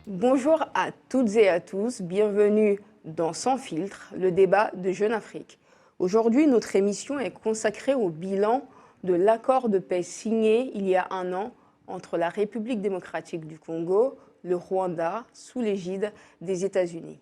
Bonjour à toutes et à tous, bienvenue dans Sans filtre, le débat de Jeune Afrique. Aujourd'hui, notre émission est consacrée au bilan de l'accord de paix signé il y a un an entre la République démocratique du Congo, le Rwanda, sous l'égide des États-Unis.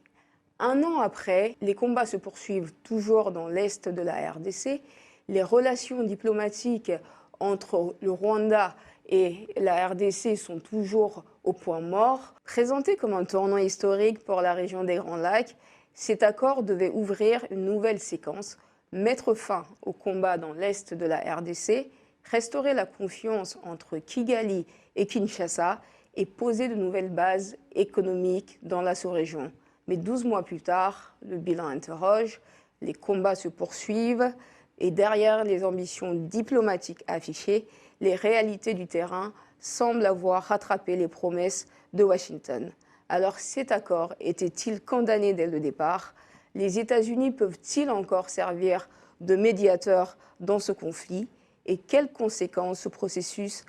Un an après, les combats se poursuivent toujours dans l'est de la RDC. Les relations diplomatiques entre le Rwanda et la RDC sont toujours au point mort. Présenté comme un tournant historique pour la région des Grands Lacs, cet accord devait ouvrir une nouvelle séquence, mettre fin aux combats dans l'est de la RDC, restaurer la confiance entre Kigali et Kinshasa et poser de nouvelles bases économiques dans la sous-région. Mais 12 mois plus tard, le bilan interroge, les combats se poursuivent et derrière les ambitions diplomatiques affichées, les réalités du terrain semblent avoir rattrapé les promesses de Washington. Alors cet accord était-il condamné dès le départ? Les États-Unis peuvent-ils encore servir de médiateurs dans ce conflit? Et quelles conséquences ce processus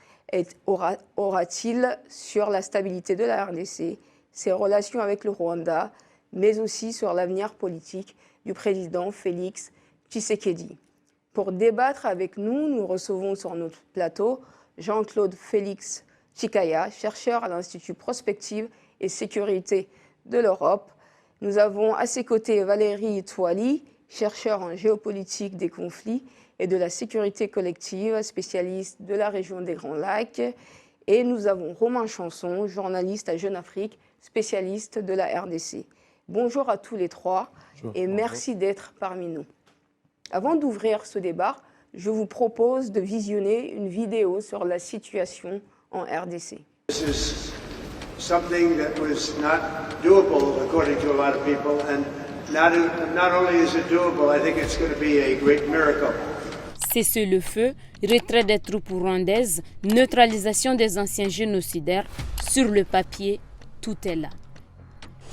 aura-t-il sur la stabilité de la RDC, ses relations avec le Rwanda, mais aussi sur l'avenir politique du président Félix Tshisekedi? Pour débattre avec nous, nous recevons sur notre plateau Jean-Claude Félix Chikaya, chercheur à l'Institut Prospective et Sécurité de l'Europe. Nous avons à ses côtés Valérie Touali, chercheur en géopolitique des conflits et de la sécurité collective, spécialiste de la région des Grands Lacs. Et nous avons Romain Chanson, journaliste à Jeune Afrique, spécialiste de la RDC. Bonjour à tous les trois et merci d'être parmi nous. Avant d'ouvrir ce débat, je vous propose de visionner une vidéo sur la situation en RDC. This is something that was not doable according to a lot of people, and not only is it doable, I think it's going to be a great miracle. Cessez le feu, retrait des troupes rwandaises, neutralisation des anciens génocidaires, sur le papier, tout est là.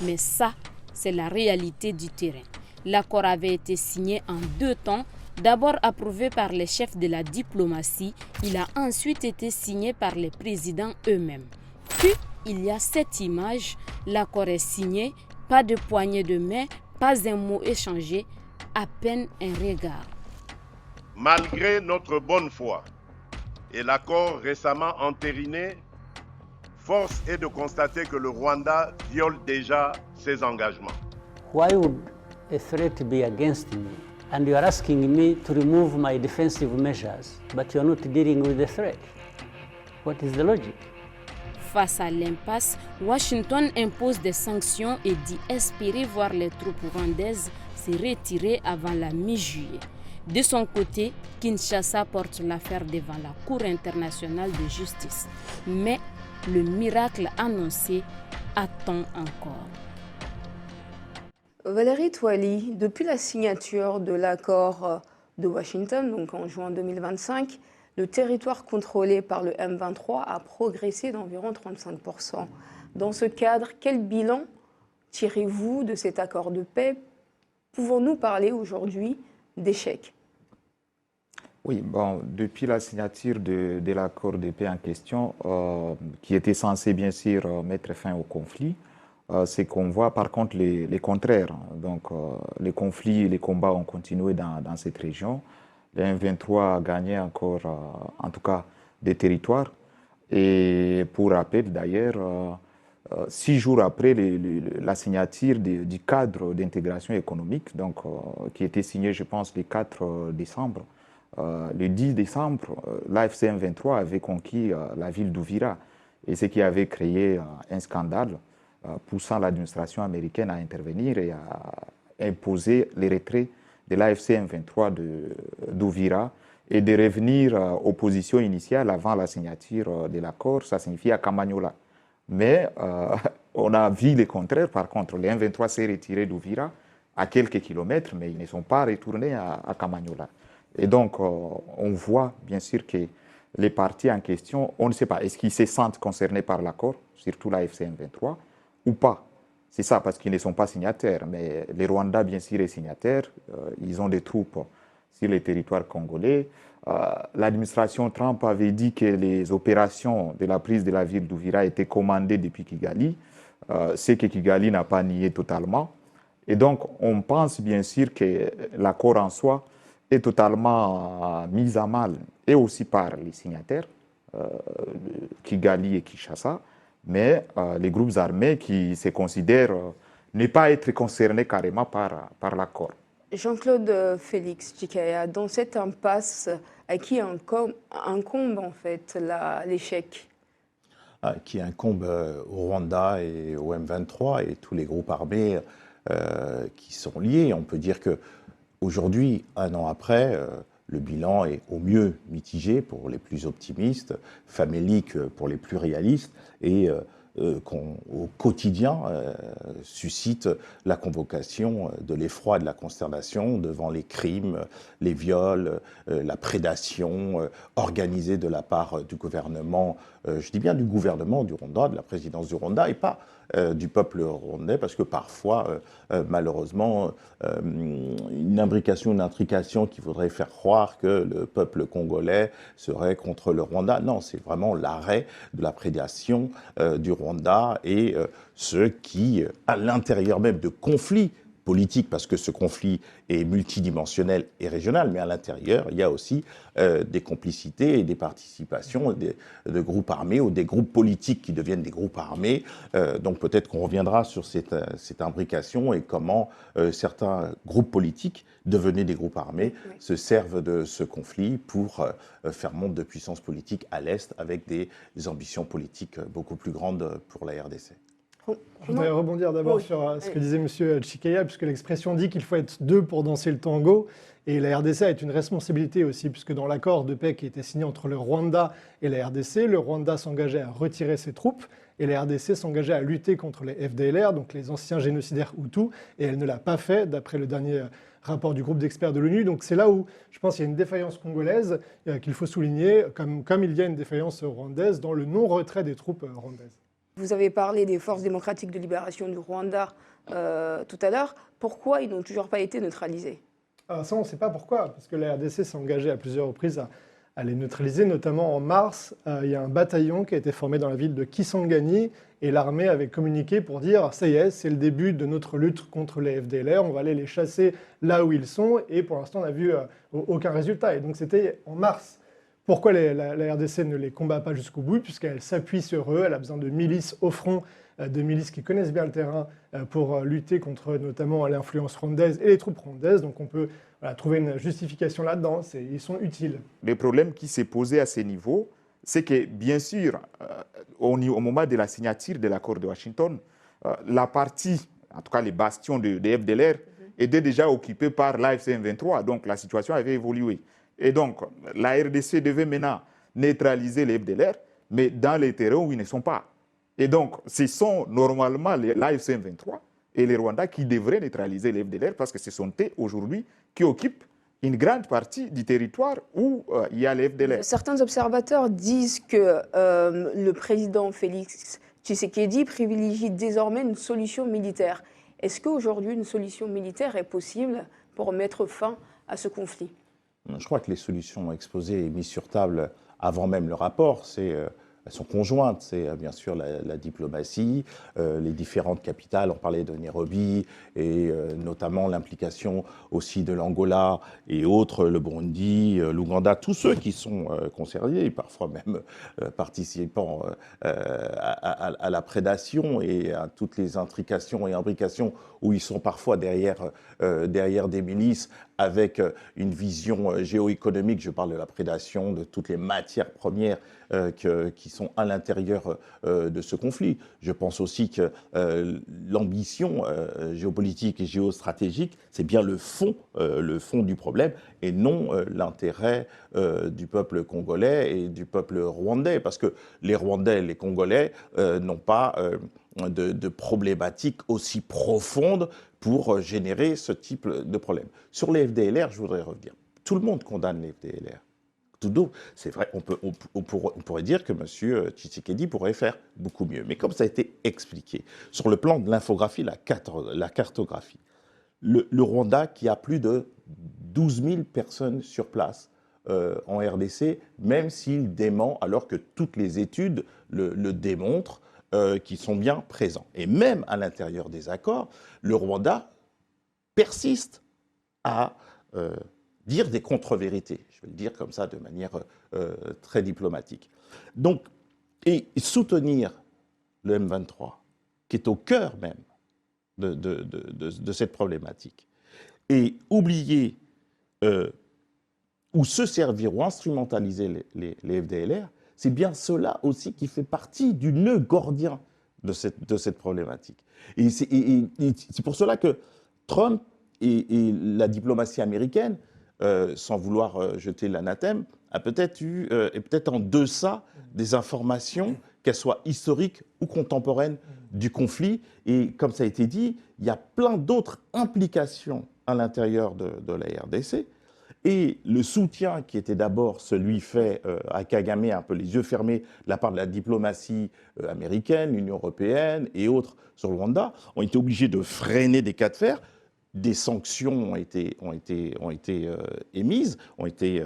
Mais ça, c'est la réalité du terrain. L'accord avait été signé en 2 temps. D'abord approuvé par les chefs de la diplomatie, il a ensuite été signé par les présidents eux-mêmes. Puis, il y a cette image, l'accord est signé, pas de poignée de main, pas un mot échangé, à peine un regard. Malgré notre bonne foi et l'accord récemment entériné, force est de constater que le Rwanda viole déjà ses engagements. Why would a threat be against me? And you are asking me to remove my defensive measures, but you are not dealing with the threat. What is the logic? Face à l'impasse, Washington impose des sanctions et dit espérer voir les troupes rwandaises se retirer avant la mi-juillet. De son côté, Kinshasa porte l'affaire devant la Cour internationale de justice. Mais le miracle annoncé attend encore. Valérie Touali, depuis la signature de l'accord de Washington, donc en juin 2025, le territoire contrôlé par le M23 a progressé d'environ 35%. Dans ce cadre, quel bilan tirez-vous de cet accord de paix? Pouvons-nous parler aujourd'hui d'échec? Oui, bon, depuis la signature de l'accord de paix en question, qui était censé bien sûr mettre fin au conflit, c'est qu'on voit par contre les contraires. Donc les conflits et les combats ont continué dans cette région. Le M23 a gagné encore, en tout cas, des territoires. Et pour rappel d'ailleurs, 6 jours après la signature du cadre d'intégration économique, donc, qui était signé, je pense, le 4 décembre, le 10 décembre, l'AFC M23 avait conquis la ville d'Uvira, et ce qui avait créé un scandale poussant l'administration américaine à intervenir et à imposer les retraits de l'AFC M23 d'Uvira et de revenir aux positions initiales avant la signature de l'accord, ça signifie à Kamanyola. Mais on a vu le contraire, par contre, les M23 s'est retiré d'Uvira à quelques kilomètres, mais ils ne sont pas retournés à Kamanyola. Et donc, on voit bien sûr que les partis en question, on ne sait pas, est-ce qu'ils se sentent concernés par l'accord, surtout l'AFC M23, ou pas. C'est ça, parce qu'ils ne sont pas signataires. Mais le Rwanda, bien sûr, est signataire. Ils ont des troupes sur les territoires congolais. L'administration Trump avait dit que les opérations de la prise de la ville d'Uvira étaient commandées depuis Kigali. ce que Kigali n'a pas nié totalement. Et donc, on pense bien sûr que l'accord en soi est totalement mis à mal, et aussi par les signataires, Kigali et Kinshasa, mais les groupes armés qui se considèrent ne pas être concernés carrément par l'accord. Jean-Claude Félix Tchikaya, dans cette impasse, à qui incombe en fait l'échec? Qui incombe au Rwanda et au M23 et tous les groupes armés qui sont liés. On peut dire qu'aujourd'hui, un an après, le bilan est au mieux mitigé pour les plus optimistes, famélique pour les plus réalistes, et au quotidien suscite la convocation de l'effroi et de la consternation devant les crimes, les viols, la prédation organisée de la part du gouvernement, je dis bien du gouvernement du Rwanda, de la présidence du Rwanda, et pas du peuple rwandais, parce que parfois, malheureusement, une imbrication, une intrication qui voudrait faire croire que le peuple congolais serait contre le Rwanda. Non, c'est vraiment l'arrêt de la prédation du Rwanda et ceux qui, à l'intérieur même de conflits politiques, parce que ce conflit est multidimensionnel et régional, mais à l'intérieur, il y a aussi des complicités et des participations de groupes armés ou des groupes politiques qui deviennent des groupes armés. Donc peut-être qu'on reviendra sur cette imbrication et comment certains groupes politiques devenus des groupes armés se servent de ce conflit pour faire montre de puissance politique à l'Est avec des ambitions politiques beaucoup plus grandes pour la RDC. Je voudrais rebondir d'abord sur ce que disait M. Tchikaya, puisque l'expression dit qu'il faut être deux pour danser le tango. Et la RDC a une responsabilité aussi, puisque dans l'accord de paix qui était signé entre le Rwanda et la RDC, le Rwanda s'engageait à retirer ses troupes et la RDC s'engageait à lutter contre les FDLR, donc les anciens génocidaires Hutus, et elle ne l'a pas fait, d'après le dernier rapport du groupe d'experts de l'ONU. Donc c'est là où je pense qu'il y a une défaillance congolaise qu'il faut souligner, comme il y a une défaillance rwandaise dans le non-retrait des troupes rwandaises. Vous avez parlé des forces démocratiques de libération du Rwanda tout à l'heure. Pourquoi ils n'ont toujours pas été neutralisés? Alors ça, on ne sait pas pourquoi, parce que la RDC s'est engagée à plusieurs reprises à les neutraliser, notamment en mars. Il y a un bataillon qui a été formé dans la ville de Kisangani et l'armée avait communiqué pour dire « ça y est, c'est le début de notre lutte contre les FDLR, on va aller les chasser là où ils sont » et pour l'instant, on n'a vu aucun résultat. Et donc c'était en mars. Pourquoi la RDC ne les combat pas jusqu'au bout? Puisqu'elle s'appuie sur eux, elle a besoin de milices au front, de milices qui connaissent bien le terrain pour lutter contre notamment l'influence rwandaise et les troupes rwandaises. Donc on peut trouver une justification là-dedans, ils sont utiles. Le problème qui s'est posé à ce niveau, c'est que bien sûr, au moment de la signature de l'accord de Washington, la partie, en tout cas les bastions de FDLR, étaient déjà occupés par l'AFC M23, donc la situation avait évolué. Et donc, la RDC devait maintenant neutraliser les FDLR, mais dans les terrains où ils ne sont pas. Et donc, ce sont normalement l'AFC M23 et les Rwandais qui devraient neutraliser les FDLR parce que ce sont eux aujourd'hui qui occupent une grande partie du territoire où il y a les FDLR. Certains observateurs disent que le président Félix Tshisekedi privilégie désormais une solution militaire. Est-ce qu'aujourd'hui une solution militaire est possible pour mettre fin à ce conflit? Je crois que les solutions exposées et mises sur table avant même le rapport, elles sont conjointes. C'est bien sûr la diplomatie, les différentes capitales. On parlait de Nairobi et notamment l'implication aussi de l'Angola et autres, le Burundi, l'Ouganda, tous ceux qui sont concernés, parfois même participant à la prédation et à toutes les intrications et imbrications où ils sont parfois derrière des milices avec une vision géoéconomique. Je parle de la prédation, de toutes les matières premières qui sont à l'intérieur de ce conflit. Je pense aussi que l'ambition géopolitique et géostratégique, c'est bien le fond du problème et non l'intérêt du peuple congolais et du peuple rwandais. Parce que les Rwandais et les Congolais n'ont pas de problématiques aussi profondes pour générer ce type de problème. Sur les FDLR, je voudrais revenir. Tout le monde condamne les FDLR. C'est vrai, on pourrait dire que M. Tshisekedi pourrait faire beaucoup mieux. Mais comme ça a été expliqué, sur le plan de l'infographie, la cartographie, le Rwanda, qui a plus de 12 000 personnes sur place en RDC, même s'il dément, alors que toutes les études le démontrent, qui sont bien présents. Et même à l'intérieur des accords, le Rwanda persiste à dire des contre-vérités. Je vais le dire comme ça de manière très diplomatique. Donc, et soutenir le M23, qui est au cœur même de cette problématique, et oublier ou se servir ou instrumentaliser les FDLR, c'est bien cela aussi qui fait partie du nœud gordien de cette problématique. Et c'est pour cela que Trump et la diplomatie américaine, sans vouloir jeter l'anathème, a peut-être eu, est peut-être en deçà des informations, qu'elles soient historiques ou contemporaines, du conflit. Et comme ça a été dit, il y a plein d'autres implications à l'intérieur de la RDC. Et le soutien qui était d'abord celui fait à Kagame, un peu les yeux fermés, de la part de la diplomatie américaine, l'Union européenne et autres sur le Rwanda, ont été obligés de freiner des cas de fer. Des sanctions ont été émises, ont été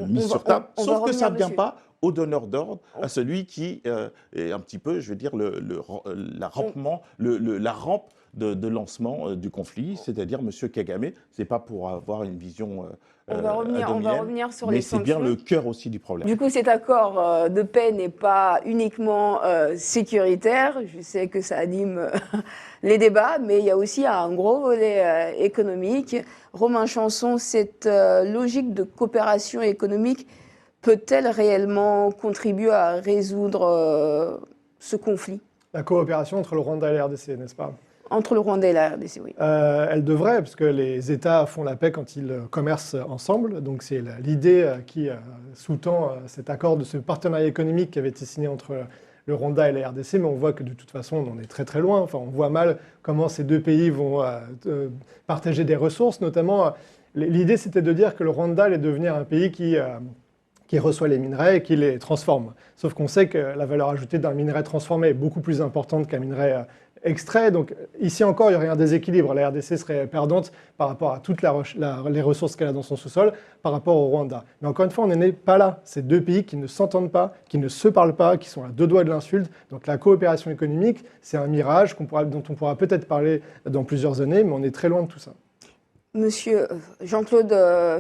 mises sur table, sauf que ça ne vient pas au donneur d'ordre, à celui qui est un petit peu, je veux dire, la rampe de lancement du conflit, c'est-à-dire M. Kagame. Ce n'est pas pour avoir une vision on va revenir sur les sanctions. Mais c'est bien le cœur aussi du problème. Du coup, cet accord de paix n'est pas uniquement sécuritaire. Je sais que ça anime les débats, mais il y a aussi un gros volet économique. Romain Chanson, cette logique de coopération économique peut-elle réellement contribuer à résoudre ce conflit? La coopération entre le Rwanda et la RDC, n'est-ce pas? Entre le Rwanda et la RDC, oui. Elle devrait, parce que les États font la paix quand ils commercent ensemble. Donc c'est l'idée qui sous-tend cet accord de ce partenariat économique qui avait été signé entre le Rwanda et la RDC. Mais on voit que de toute façon, on en est très très loin. Enfin, on voit mal comment ces deux pays vont partager des ressources. Notamment, l'idée c'était de dire que le Rwanda allait devenir un pays qui reçoit les minerais et qui les transforme. Sauf qu'on sait que la valeur ajoutée d'un minerai transformé est beaucoup plus importante qu'un minerai extrait. Donc ici encore, il y aurait un déséquilibre. La RDC serait perdante par rapport à toutes les ressources qu'elle a dans son sous-sol par rapport au Rwanda. Mais encore une fois, on n'en est pas là. C'est deux pays qui ne s'entendent pas, qui ne se parlent pas, qui sont à deux doigts de l'insulte. Donc la coopération économique, c'est un mirage dont on pourra peut-être parler dans plusieurs années, mais on est très loin de tout ça. Monsieur Jean-Claude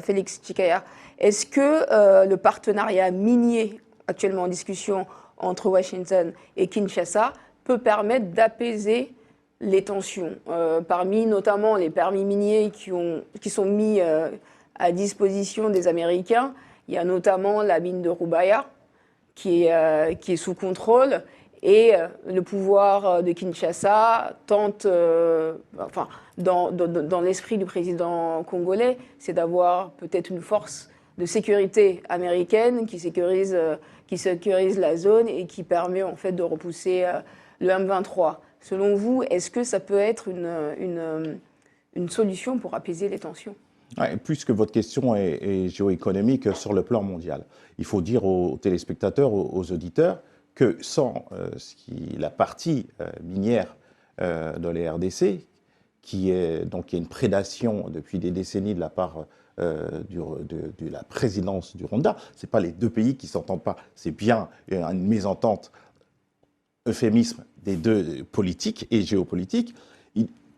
Félix Tchikaya, est-ce que le partenariat minier actuellement en discussion entre Washington et Kinshasa peut permettre d'apaiser les tensions parmi notamment les permis miniers qui sont mis à disposition des Américains? Il y a notamment la mine de Rubaya qui est sous contrôle. Et le pouvoir de Kinshasa tente, dans l'esprit du président congolais, c'est d'avoir peut-être une force de sécurité américaine qui sécurise la zone et qui permet en fait de repousser le M23. Selon vous, est-ce que ça peut être une solution pour apaiser les tensions? Ouais, puisque votre question est géoéconomique sur le plan mondial, il faut dire aux téléspectateurs, aux auditeurs, que sans la partie minière de la RDC, qui est une prédation depuis des décennies de la part de la présidence du Rwanda, ce n'est pas les deux pays qui ne s'entendent pas, c'est bien une mésentente, euphémisme des deux politiques et géopolitiques.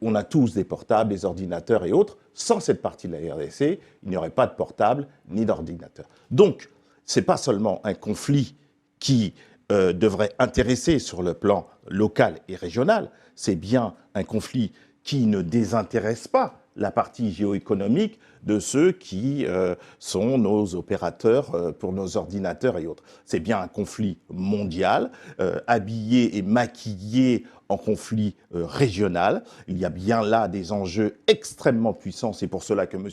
On a tous des portables, des ordinateurs et autres. Sans cette partie de la RDC, il n'y aurait pas de portable ni d'ordinateur. Donc, ce n'est pas seulement un conflit qui devrait intéresser sur le plan local et régional, c'est bien un conflit qui ne désintéresse pas la partie géoéconomique de ceux qui sont nos opérateurs pour nos ordinateurs et autres. C'est bien un conflit mondial, habillé et maquillé en conflit régional. Il y a bien là des enjeux extrêmement puissants. C'est pour cela que M.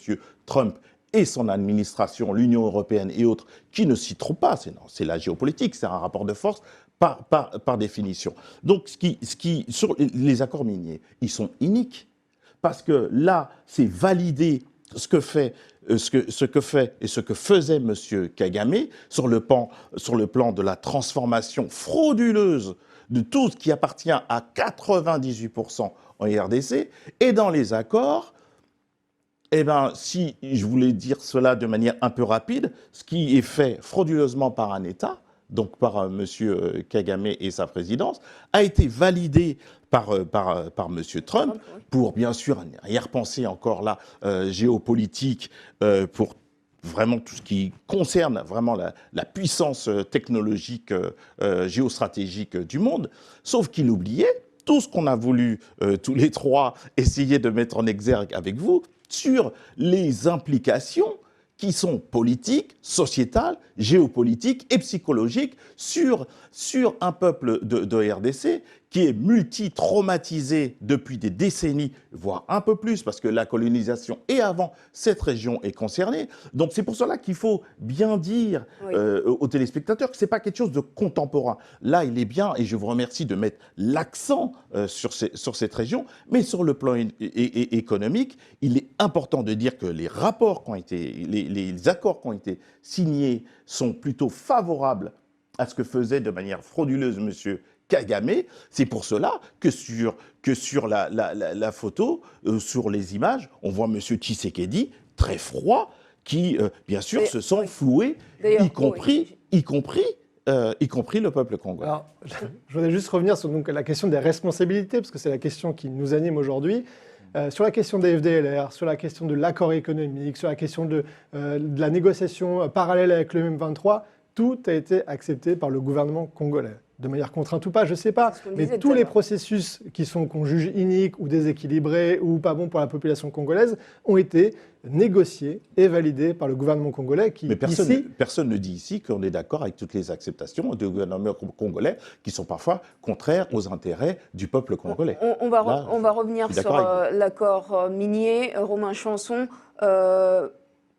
Trump et son administration, l'Union européenne et autres, qui ne s'y trompent pas. C'est la géopolitique, c'est un rapport de force par définition. Donc, sur les accords miniers, ils sont iniques. Parce que là, c'est valider ce que fait et ce que faisait M. Kagame sur le plan de la transformation frauduleuse de tout ce qui appartient à 98% en RDC. Et dans les accords, eh bien, si je voulais dire cela de manière un peu rapide, ce qui est fait frauduleusement par un État donc par M. Kagame et sa présidence, a été validé par M. Trump pour, bien sûr, y repenser encore là, géopolitique, pour vraiment tout ce qui concerne vraiment la puissance technologique, géostratégique du monde, sauf qu'il oubliait tout ce qu'on a voulu, tous les trois, essayer de mettre en exergue avec vous, sur les implications qui sont politiques, sociétales, géopolitiques et psychologiques sur un peuple de RDC qui est multi-traumatisé depuis des décennies, voire un peu plus, parce que la colonisation et avant cette région est concernée. Donc c'est pour cela qu'il faut bien dire aux téléspectateurs que ce n'est pas quelque chose de contemporain. Là, il est bien, et je vous remercie de mettre l'accent sur cette région, mais sur le plan économique, il est important de dire que les rapports qui ont été, les accords qui ont été signés sont plutôt favorables à ce que faisait de manière frauduleuse M. Kagame. C'est pour cela que sur la photo, sur les images, on voit M. Tshisekedi très froid, qui, bien sûr, se sent floué, y compris le peuple congolais. Alors, je voudrais juste revenir sur donc, la question des responsabilités, parce que c'est la question qui nous anime aujourd'hui. Sur la question des FDLR, sur la question de l'accord économique, sur la question de la négociation parallèle avec le M23, tout a été accepté par le gouvernement congolais. De manière contrainte ou pas, je ne sais pas, mais tous les processus qu'on juge iniques ou déséquilibrés ou pas bons pour la population congolaise ont été négociés et validés par le gouvernement congolais. Mais personne ne dit ici qu'on est d'accord avec toutes les acceptations du gouvernement congolais qui sont parfois contraires aux intérêts du peuple congolais. On va revenir sur l'accord minier. Romain Chanson,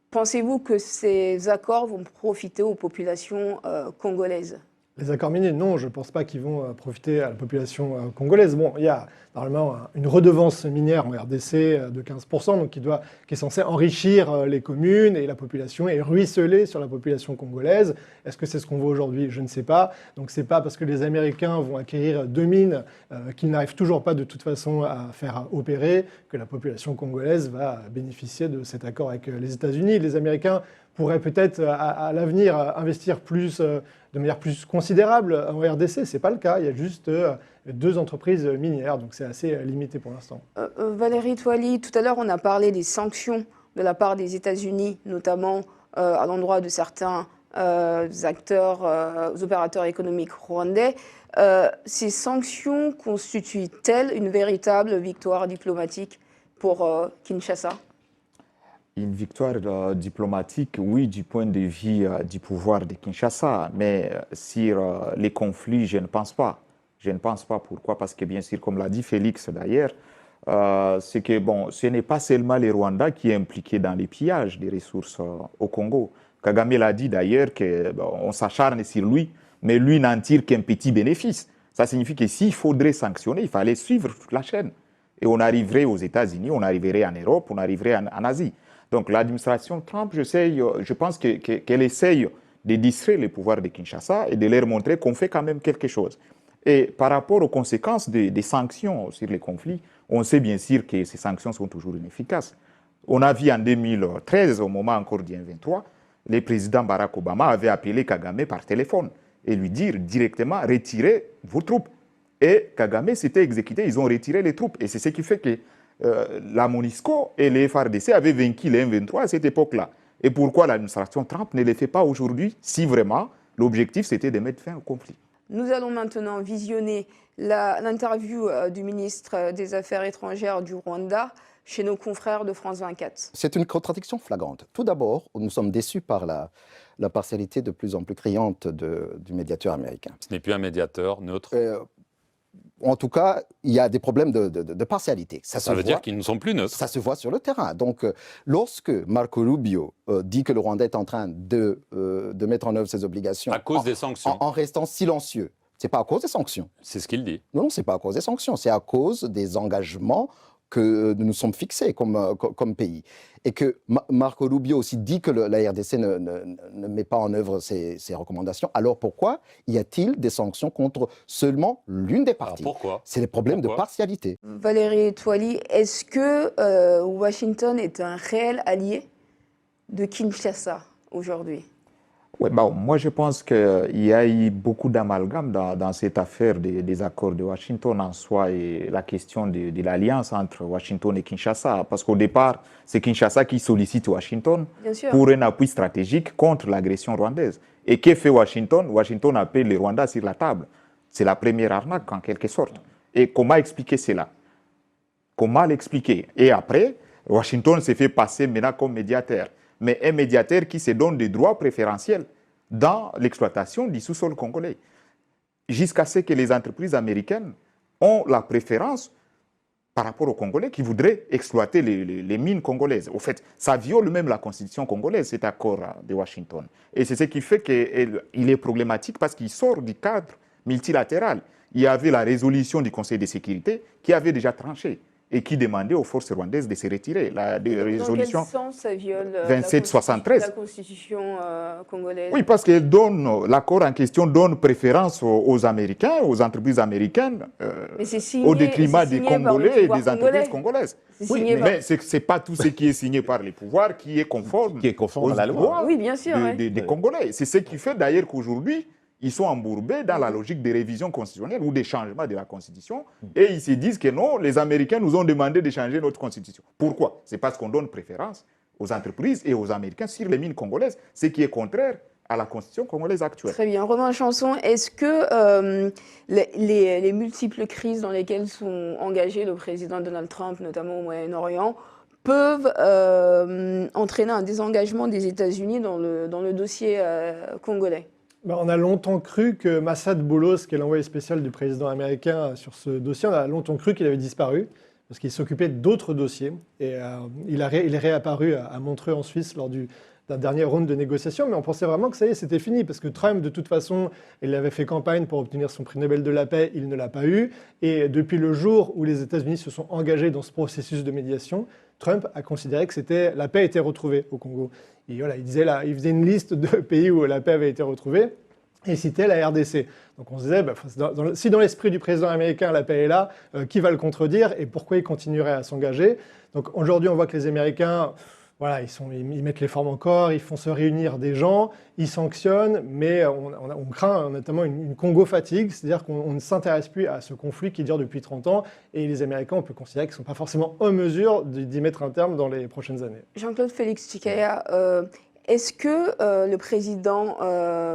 pensez-vous que ces accords vont profiter aux populations congolaises ? Les accords miniers, non, je ne pense pas qu'ils vont profiter à la population congolaise. Bon, il y a normalement une redevance minière en RDC de 15%, donc qui est censée enrichir les communes et la population et ruisseler sur la population congolaise. Est-ce que c'est ce qu'on voit aujourd'hui? Je ne sais pas. Donc ce n'est pas parce que les Américains vont acquérir 2 mines qu'ils n'arrivent toujours pas de toute façon à faire opérer que la population congolaise va bénéficier de cet accord avec les États-Unis. Les Américains pourraient peut-être à l'avenir investir plus, de manière plus considérable en RDC. Ce n'est pas le cas. Il y a juste 2 entreprises minières, donc c'est assez limité pour l'instant. Valérie Toali, tout à l'heure, on a parlé des sanctions de la part des États-Unis, notamment à l'endroit de certains opérateurs économiques rwandais. Ces sanctions constituent-elles une véritable victoire diplomatique pour Kinshasa ? Une victoire diplomatique, oui, du point de vue du pouvoir de Kinshasa, mais sur les conflits, je ne pense pas. Je ne pense pas. Pourquoi? Parce que, bien sûr, comme l'a dit Félix d'ailleurs, c'est que ce n'est pas seulement les Rwandais qui est impliqué dans les pillages des ressources au Congo. Kagame l'a dit d'ailleurs qu'on s'acharne sur lui, mais lui n'en tire qu'un petit bénéfice. Ça signifie que s'il faudrait sanctionner, il fallait suivre toute la chaîne. Et on arriverait aux États-Unis, on arriverait en Europe, on arriverait en Asie. Donc l'administration Trump, je pense qu'elle essaye de distraire les pouvoirs de Kinshasa et de leur montrer qu'on fait quand même quelque chose. Et par rapport aux conséquences des sanctions sur les conflits, on sait bien sûr que ces sanctions sont toujours inefficaces. On a vu en 2013, au moment encore du M23, le président Barack Obama avait appelé Kagame par téléphone et lui dire directement « retirez vos troupes ». Et Kagame s'était exécuté, ils ont retiré les troupes. Et c'est ce qui fait que la MONUSCO et les FARDC avaient vaincu les M23 à cette époque-là. Et pourquoi l'administration Trump ne le fait pas aujourd'hui, si vraiment l'objectif c'était de mettre fin au conflit? Nous allons maintenant visionner l'interview du ministre des Affaires étrangères du Rwanda chez nos confrères de France 24. C'est une contradiction flagrante. Tout d'abord, nous sommes déçus par la partialité de plus en plus criante du médiateur américain. Ce n'est plus un médiateur neutre. En tout cas, il y a des problèmes de partialité. Ça veut dire qu'ils ne sont plus neutres. Ça se voit sur le terrain. Donc, lorsque Marco Rubio dit que le Rwanda est en train de mettre en œuvre ses obligations... À cause des sanctions. En restant silencieux. Ce n'est pas à cause des sanctions. C'est ce qu'il dit. Non, ce n'est pas à cause des sanctions. C'est à cause des engagements que nous nous sommes fixés comme pays. Et que Marco Rubio aussi dit que la RDC ne met pas en œuvre ses recommandations. Alors pourquoi y a-t-il des sanctions contre seulement l'une des parties? Pourquoi? C'est les problèmes de partialité. Valérie Toali, est-ce que Washington est un réel allié de Kinshasa aujourd'hui? Ouais, bon, moi, je pense qu'il y a eu beaucoup d'amalgame dans cette affaire des accords de Washington en soi et la question de l'alliance entre Washington et Kinshasa. Parce qu'au départ, c'est Kinshasa qui sollicite Washington pour un appui stratégique contre l'agression rwandaise. Et que fait Washington? Washington appelle le Rwanda sur la table. C'est la première arnaque, en quelque sorte. Et comment expliquer cela? Comment l'expliquer? Et après, Washington s'est fait passer maintenant comme médiateur. Mais un médiateur qui se donne des droits préférentiels dans l'exploitation du sous-sol congolais, jusqu'à ce que les entreprises américaines ont la préférence par rapport aux Congolais qui voudraient exploiter les mines congolaises. Au fait, ça viole même la constitution congolaise, cet accord de Washington. Et c'est ce qui fait qu'il est problématique parce qu'il sort du cadre multilatéral. Il y avait la résolution du Conseil de sécurité qui avait déjà tranché et qui demandait aux forces rwandaises de se retirer. La résolution dans quel sens ça viole 2773. la constitution congolaise? Oui, parce que l'accord en question donne préférence aux Américains, aux entreprises américaines, au détriment des Congolais et des entreprises congolaises. Oui, mais ce n'est pas tout ce qui est signé par les pouvoirs qui est conforme, à la loi. Oui, bien sûr, des Congolais. C'est ce qui fait d'ailleurs qu'aujourd'hui, ils sont embourbés dans la logique des révisions constitutionnelles ou des changements de la Constitution. Et ils se disent que non, les Américains nous ont demandé de changer notre Constitution. Pourquoi? C'est parce qu'on donne préférence aux entreprises et aux Américains sur les mines congolaises, ce qui est contraire à la Constitution congolaise actuelle. Très bien. Romain Chanson, est-ce que les multiples crises dans lesquelles sont engagés le président Donald Trump, notamment au Moyen-Orient, peuvent entraîner un désengagement des États-Unis dans le dossier congolais? On a longtemps cru que Massad Boulos, qui est l'envoyé spécial du président américain sur ce dossier, on a longtemps cru qu'il avait disparu, parce qu'il s'occupait d'autres dossiers. Et il est réapparu à Montreux en Suisse lors d'un dernier round de négociations, mais on pensait vraiment que ça y est, c'était fini, parce que Trump, de toute façon, il avait fait campagne pour obtenir son prix Nobel de la paix, il ne l'a pas eu. Et depuis le jour où les États-Unis se sont engagés dans ce processus de médiation, Trump a considéré que la paix était retrouvée au Congo. Et voilà, il faisait une liste de pays où la paix avait été retrouvée et citait la RDC. Donc on se disait, si dans l'esprit du président américain la paix est là, qui va le contredire et pourquoi il continuerait à s'engager? Donc aujourd'hui, on voit que les Américains, voilà, ils mettent les formes en corps, ils font se réunir des gens, ils sanctionnent, mais on craint notamment une Congo-fatigue, c'est-à-dire qu'on ne s'intéresse plus à ce conflit qui dure depuis 30 ans, et les Américains, on peut considérer qu'ils ne sont pas forcément en mesure d'y mettre un terme dans les prochaines années. Jean-Claude Félix Tshikaya, est-ce que le président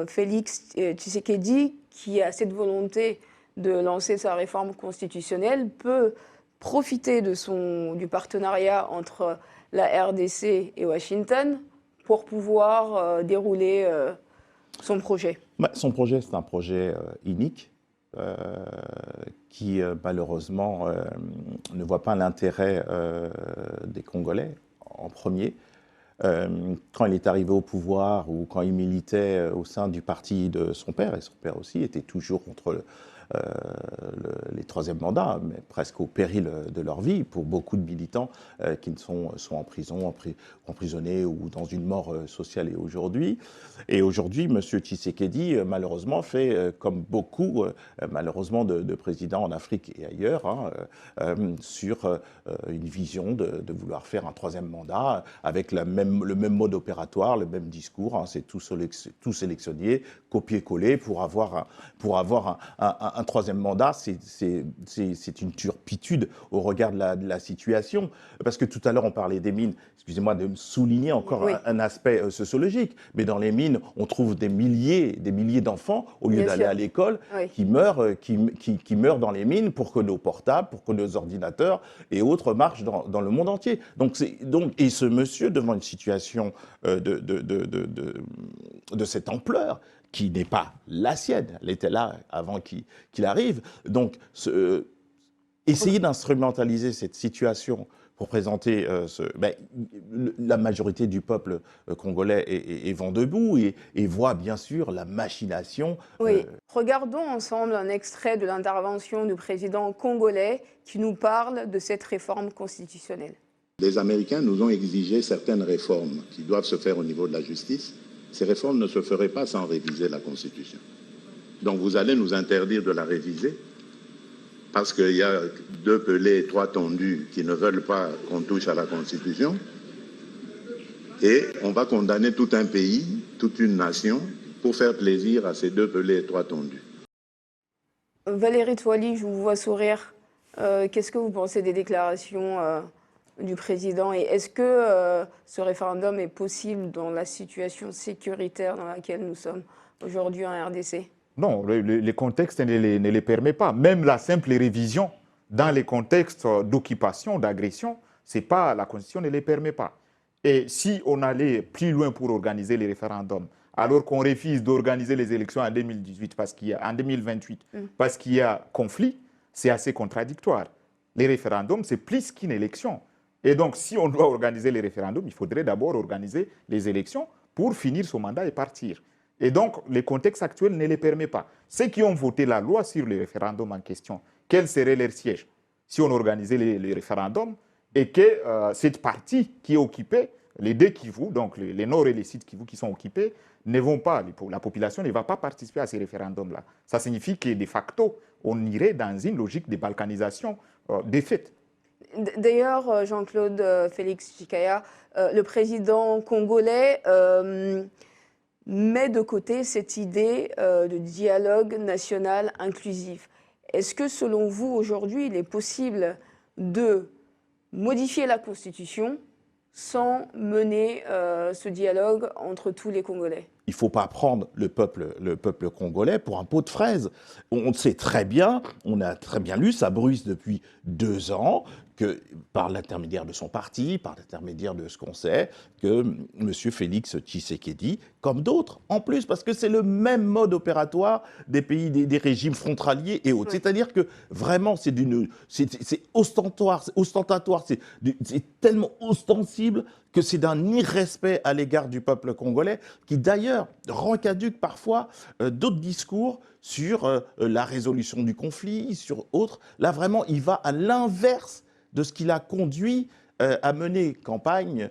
Félix Tshisekedi, qui a cette volonté de lancer sa réforme constitutionnelle, peut profiter du partenariat entre la RDC et Washington pour pouvoir dérouler son projet? Son projet, c'est un projet unique qui, malheureusement, ne voit pas l'intérêt des Congolais en premier. Quand il est arrivé au pouvoir ou quand il militait au sein du parti de son père, et son père aussi était toujours contre les troisièmes mandats, mais presque au péril de leur vie pour beaucoup de militants qui sont en prison, emprisonnés ou dans une mort sociale et aujourd'hui. Et aujourd'hui, M. Tshisekedi, malheureusement, fait comme beaucoup, malheureusement, de présidents en Afrique et ailleurs, sur une vision de vouloir faire un troisième mandat avec le même mode opératoire, le même discours. C'est tout sélectionné, copier-coller pour avoir un troisième mandat. C'est une turpitude au regard de la situation. Parce que tout à l'heure, on parlait des mines. Excusez-moi de souligner encore un aspect sociologique. Mais dans les mines, on trouve des milliers d'enfants, au lieu d'aller à l'école, qui meurent dans les mines pour que nos portables, pour que nos ordinateurs et autres marchent dans le monde entier. Et ce monsieur, devant une situation de cette ampleur, qui n'est pas la sienne, elle était là avant qu'il arrive. Donc, essayer d'instrumentaliser cette situation pour présenter la majorité du peuple congolais est vent debout et voit bien sûr la machination. Oui, regardons ensemble un extrait de l'intervention du président congolais qui nous parle de cette réforme constitutionnelle. Les Américains nous ont exigé certaines réformes qui doivent se faire au niveau de la justice. Ces réformes ne se feraient pas sans réviser la Constitution. Donc vous allez nous interdire de la réviser parce qu'il y a 2 pelés et 3 tondus qui ne veulent pas qu'on touche à la Constitution. Et on va condamner tout un pays toute une nation pour faire plaisir à ces deux pelés et trois tondus. Valérie Touali, je vous vois sourire. Qu'est-ce que vous pensez des déclarations du président et est-ce que ce référendum est possible dans la situation sécuritaire dans laquelle nous sommes aujourd'hui en RDC? Non, le contexte ne les permet pas. Même la simple révision dans les contextes d'occupation, d'agression, la Constitution ne les permet pas. Et si on allait plus loin pour organiser les référendums, alors qu'on refuse d'organiser les élections en 2028 en 2028 parce qu'il y a conflit, c'est assez contradictoire. Les référendums, c'est plus qu'une élection. Et donc, si on doit organiser les référendums, il faudrait d'abord organiser les élections pour finir son mandat et partir. Et donc, le contexte actuel ne les permet pas. Ceux qui ont voté la loi sur les référendums en question, quel serait leur siège si on organisait les référendums et que cette partie qui est occupée, les deux Kivu, donc les nord et les sud Kivu qui sont occupés, ne vont pas, la population ne va pas participer à ces référendums-là. Ça signifie que de facto, on irait dans une logique de balkanisation des faits. D'ailleurs, Jean-Claude Félix Tshikaya, le président congolais met de côté cette idée de dialogue national inclusif. Est-ce que selon vous, aujourd'hui, il est possible de modifier la Constitution sans mener ce dialogue entre tous les Congolais? Il ne faut pas prendre le peuple congolais pour un pot de fraises. On sait très bien, on a très bien lu, ça bruise depuis 2 ans, que par l'intermédiaire de son parti, par l'intermédiaire de ce qu'on sait, que M. Félix Tshisekedi, comme d'autres, en plus, parce que c'est le même mode opératoire des pays, des régimes frontaliers et autres. Oui. C'est-à-dire que vraiment, c'est ostentatoire, c'est tellement ostensible que c'est d'un irrespect à l'égard du peuple congolais, qui d'ailleurs rend caduque parfois d'autres discours sur la résolution du conflit, sur autres. Là, vraiment, il va à l'inverse de ce qu'il a conduit à mener campagne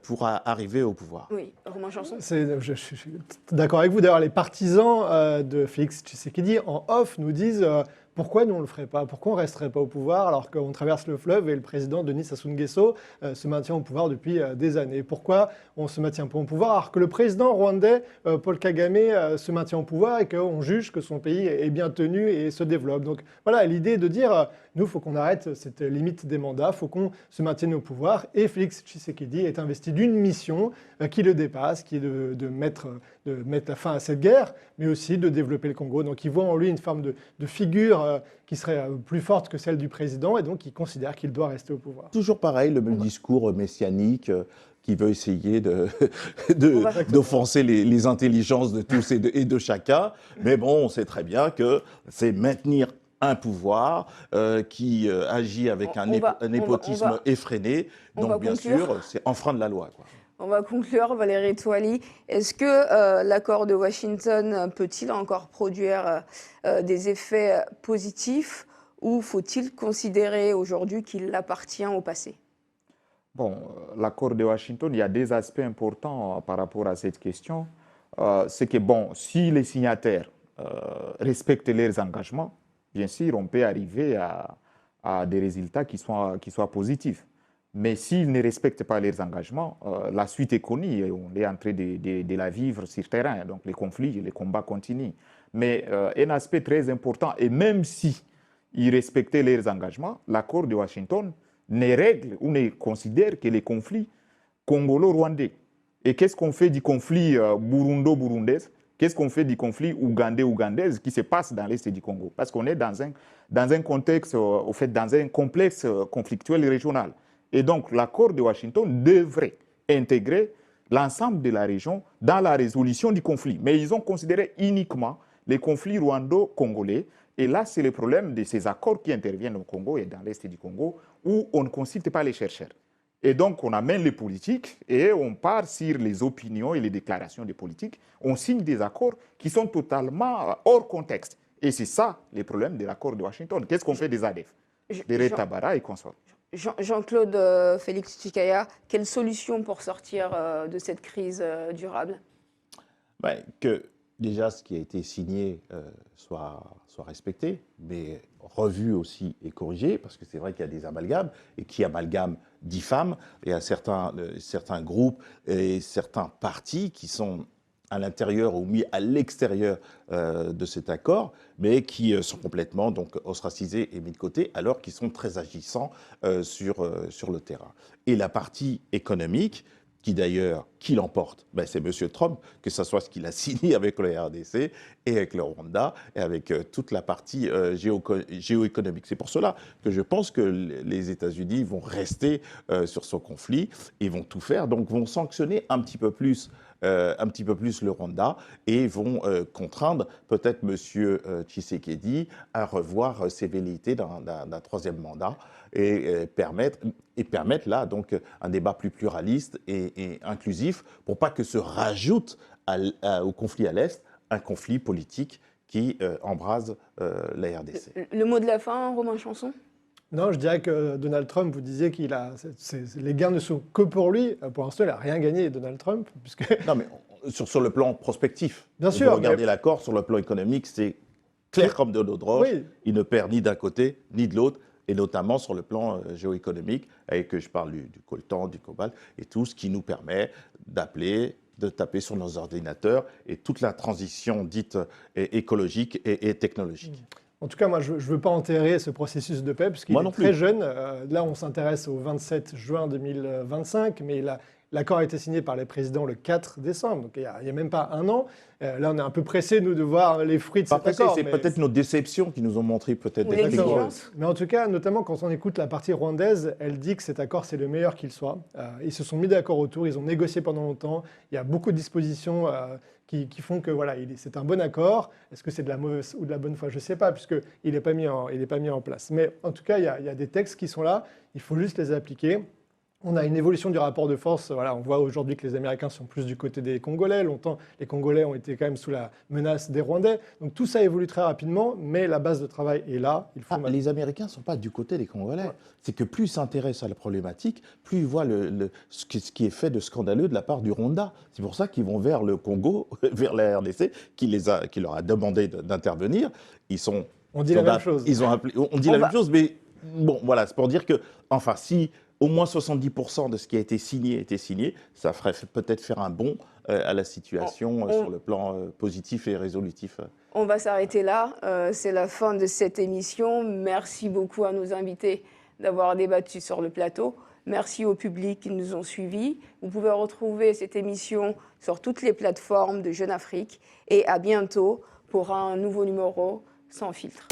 pour arriver au pouvoir. Oui, Romain Chanson. Je suis d'accord avec vous. D'ailleurs, les partisans de Félix Tshisekedi, en off, nous disent pourquoi nous on ne le ferait pas? Pourquoi on ne resterait pas au pouvoir alors qu'on traverse le fleuve et le président Denis Sassou Nguesso se maintient au pouvoir depuis des années? Pourquoi on ne se maintient pas au pouvoir alors que le président rwandais Paul Kagame se maintient au pouvoir et qu'on juge que son pays est bien tenu et se développe? Donc voilà, l'idée de dire nous, il faut qu'on arrête cette limite des mandats, il faut qu'on se maintienne au pouvoir. Et Félix Tshisekedi est investi d'une mission qui le dépasse, qui est de mettre fin à cette guerre, mais aussi de développer le Congo. Donc il voit en lui une forme de figure qui serait plus forte que celle du président, et donc il considère qu'il doit rester au pouvoir. Toujours pareil, le même discours messianique qui veut essayer d'offenser les intelligences de tous et de chacun. Mais bon, on sait très bien que c'est maintenir un pouvoir qui agit avec un népotisme effréné. Donc bien sûr, c'est enfreindre la loi, quoi. On va conclure, Valérie Touali. Est-ce que l'accord de Washington peut-il encore produire des effets positifs ou faut-il considérer aujourd'hui qu'il appartient au passé? Bon, l'accord de Washington, il y a des aspects importants par rapport à cette question. C'est que, bon, si les signataires respectent leurs engagements, bien sûr, on peut arriver à des résultats qui soient positifs. Mais s'ils ne respectent pas leurs engagements, la suite est connue et on est en train de la vivre sur terrain. Donc les conflits, les combats continuent. Mais un aspect très important, et même si ils respectaient leurs engagements, l'accord de Washington ne règle ou ne considère que les conflits congolo-rwandais. Et qu'est-ce qu'on fait du conflit burundo-burundais? Qu'est-ce qu'on fait du conflit ougandais-ougandaise qui se passe dans l'Est du Congo? Parce qu'on est dans un contexte, au fait, dans un complexe conflictuel régional. Et donc, l'accord de Washington devrait intégrer l'ensemble de la région dans la résolution du conflit. Mais ils ont considéré uniquement les conflits rwando-congolais. Et là, c'est le problème de ces accords qui interviennent au Congo et dans l'Est du Congo, où on ne consulte pas les chercheurs. Et donc, on amène les politiques et on part sur les opinions et les déclarations des politiques. On signe des accords qui sont totalement hors contexte. Et c'est ça, les problèmes de l'accord de Washington. Qu'est-ce qu'on fait des ADF, des Red Tabara et consorts? Jean-Claude Félix Tshikaya, quelle solution pour sortir de cette crise durable? Que déjà ce qui a été signé soit respecté, mais revu aussi et corrigé, parce que c'est vrai qu'il y a des amalgames, et qui amalgament diffament. Il y a certains groupes et certains partis qui sont à l'intérieur ou mis à l'extérieur de cet accord, mais qui sont complètement donc ostracisés et mis de côté, alors qu'ils sont très agissants sur le terrain. Et la partie économique, qui d'ailleurs, qui l'emporte, c'est M. Trump, que ce soit ce qu'il a signé avec le RDC et avec le Rwanda et avec toute la partie géoéconomique. C'est pour cela que je pense que les États-Unis vont rester sur ce conflit et vont tout faire, donc vont sanctionner un petit peu plus le Rwanda et vont contraindre peut-être M. Tshisekedi à revoir ses velléités d'un troisième mandat et permettre là donc un débat plus pluraliste et inclusif pour pas que se rajoute au conflit à l'Est un conflit politique qui embrase la RDC. Le mot de la fin, Romain Chanson ? Non, je dirais que Donald Trump, vous disiez qu'il a, les gains ne sont que pour lui. Pour l'instant, il n'a rien gagné, Donald Trump, puisque... Non, mais sur le plan prospectif. Bien sûr. Regardez l'accord sur le plan économique, c'est clair comme de l'eau de roche. Oui. Il ne perd ni d'un côté ni de l'autre, et notamment sur le plan géoéconomique, avec je parle du coltan, du cobalt, et tout ce qui nous permet d'appeler, de taper sur nos ordinateurs, et toute la transition dite écologique et technologique. En tout cas, moi, je ne veux pas enterrer ce processus de paix, puisqu'il est très jeune. Là, on s'intéresse au 27 juin 2025, mais l'accord a été signé par les présidents le 4 décembre, donc il n'y a même pas un an. Là, on est un peu pressés, nous, de voir les fruits de cet accord. C'est peut-être nos déceptions qui nous ont montré peut-être des l'exigence. Mais en tout cas, notamment quand on écoute la partie rwandaise, elle dit que cet accord, c'est le meilleur qu'il soit. Ils se sont mis d'accord autour, ils ont négocié pendant longtemps. Il y a beaucoup de dispositions qui font que voilà, c'est un bon accord. Est-ce que c'est de la mauvaise ou de la bonne foi? Je ne sais pas, puisqu'il n'est pas mis en place. Mais en tout cas, il y a des textes qui sont là, il faut juste les appliquer. On a une évolution du rapport de force. Voilà, on voit aujourd'hui que les Américains sont plus du côté des Congolais. Longtemps, les Congolais ont été quand même sous la menace des Rwandais. Donc tout ça évolue très rapidement, mais la base de travail est là. Les Américains ne sont pas du côté des Congolais. Ouais. C'est que plus ils s'intéressent à la problématique, plus ils voient ce qui est fait de scandaleux de la part du Rwanda. C'est pour ça qu'ils vont vers le Congo, vers la RDC, qui leur a demandé d'intervenir. On dit la même chose. On dit la même chose, mais bon, voilà, c'est pour dire que, enfin, si au moins 70% de ce qui a été signé, ça ferait peut-être faire un bond à la situation sur le plan positif et résolutif. On va s'arrêter là. C'est la fin de cette émission. Merci beaucoup à nos invités d'avoir débattu sur le plateau. Merci au public qui nous ont suivis. Vous pouvez retrouver cette émission sur toutes les plateformes de Jeune Afrique. Et à bientôt pour un nouveau numéro Sans filtre.